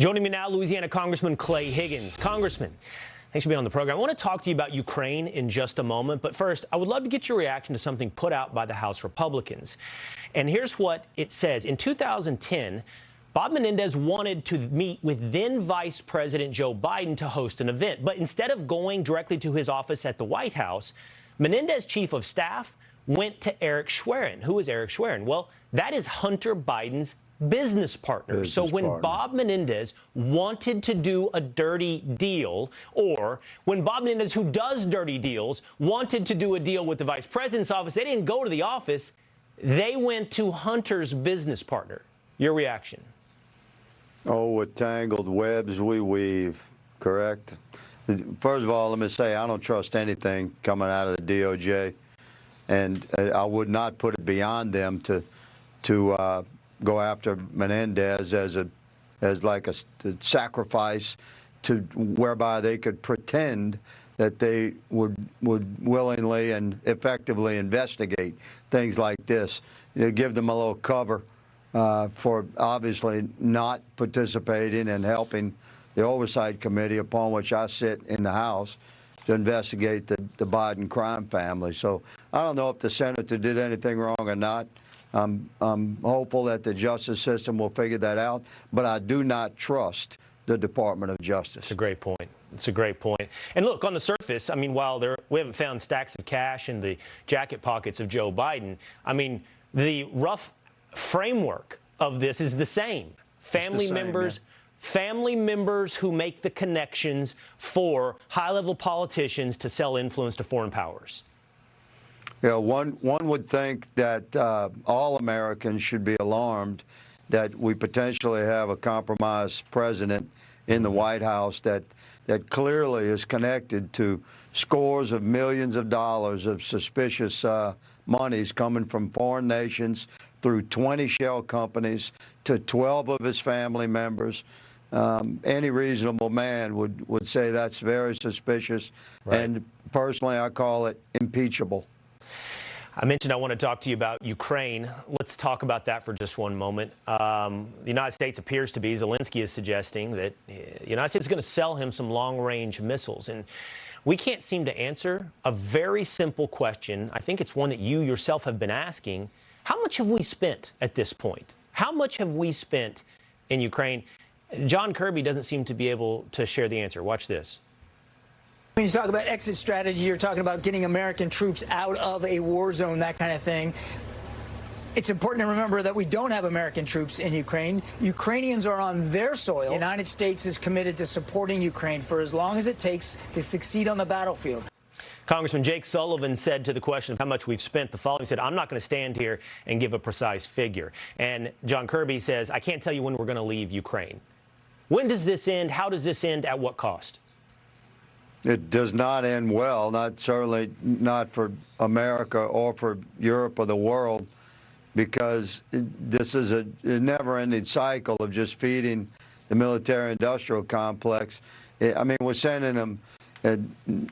Joining me now, Louisiana Congressman Clay Higgins. Congressman, thanks for being on the program. I want to talk to you about Ukraine in just a moment, but first, I would love to get your reaction to something put out by the House Republicans. And here's what it says. In 2010, Bob Menendez wanted to meet with then Vice President Joe Biden to host an event, but instead of going directly to his office at the White House, Menendez's chief of staff went to Eric Schwerin. Who is Eric Schwerin? Well, that is Hunter Biden's business partner. So when Bob Menendez wanted to do a dirty deal, or when Bob Menendez, who does dirty deals, wanted to do a deal with the vice president's office, they didn't go to the office. They went to Hunter's business partner. Your reaction? Oh, what tangled webs we weave, correct? First of all, let me say I don't trust anything coming out of the DOJ, and I would not put it beyond them to go after Menendez as like a sacrifice to whereby they could pretend that they would willingly and effectively investigate things like this. You know, give them a little cover for obviously not participating and helping the Oversight Committee, upon which I sit in the House, to investigate the Biden crime family. So I don't know if the senator did anything wrong or not. I'm hopeful that the justice system will figure that out, but I do not trust the Department of Justice. It's a great point. It's a great point. And look, on the surface, I mean, while we haven't found stacks of cash in the jacket pockets of Joe Biden, I mean, the rough framework of this is the same. Family members who make the connections for high-level politicians to sell influence to foreign powers. Yeah, one would think that all Americans should be alarmed that we potentially have a compromised president in the White House that clearly is connected to scores of millions of dollars of suspicious monies coming from foreign nations through 20 shell companies to 12 of his family members. Any reasonable man would say that's very suspicious, right. And personally I call it impeachable. I mentioned I want to talk to you about Ukraine. Let's talk about that for just one moment. The United States appears to be, Zelensky is suggesting, that the United States is going to sell him some long-range missiles. And we can't seem to answer a very simple question. I think it's one that you yourself have been asking. How much have we spent at this point? How much have we spent in Ukraine? John Kirby doesn't seem to be able to share the answer. Watch this. When you talk about exit strategy, you're talking about getting American troops out of a war zone, that kind of thing. It's important to remember that we don't have American troops in Ukraine. Ukrainians are on their soil. The United States is committed to supporting Ukraine for as long as it takes to succeed on the battlefield. Congressman Jake Sullivan said to the question of how much we've spent the following. He said, I'm not going to stand here and give a precise figure. And John Kirby says, I can't tell you when we're going to leave Ukraine. When does this end? How does this end? At what cost? It does not end well, certainly not for America or for Europe or the world, because this is a never-ending cycle of just feeding the military-industrial complex. I mean, we're sending them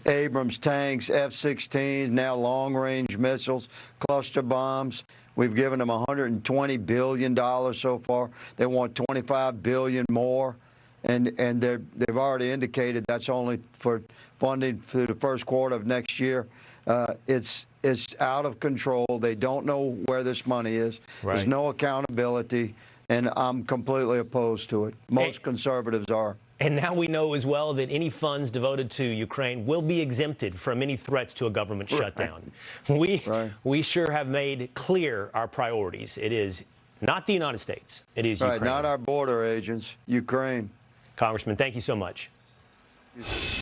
Abrams tanks, F-16s, now long-range missiles, cluster bombs. We've given them $120 billion so far. They want $25 billion more. And they've already indicated that's only for funding through the first quarter of next year. It's out of control. They don't know where this money is. Right. There's no accountability, and I'm completely opposed to it. Most conservatives are. And now we know as well that any funds devoted to Ukraine will be exempted from any threats to a government shutdown. We sure have made clear our priorities. It is not the United States. It is Ukraine. Not our border agents, Ukraine. Congressman, thank you so much.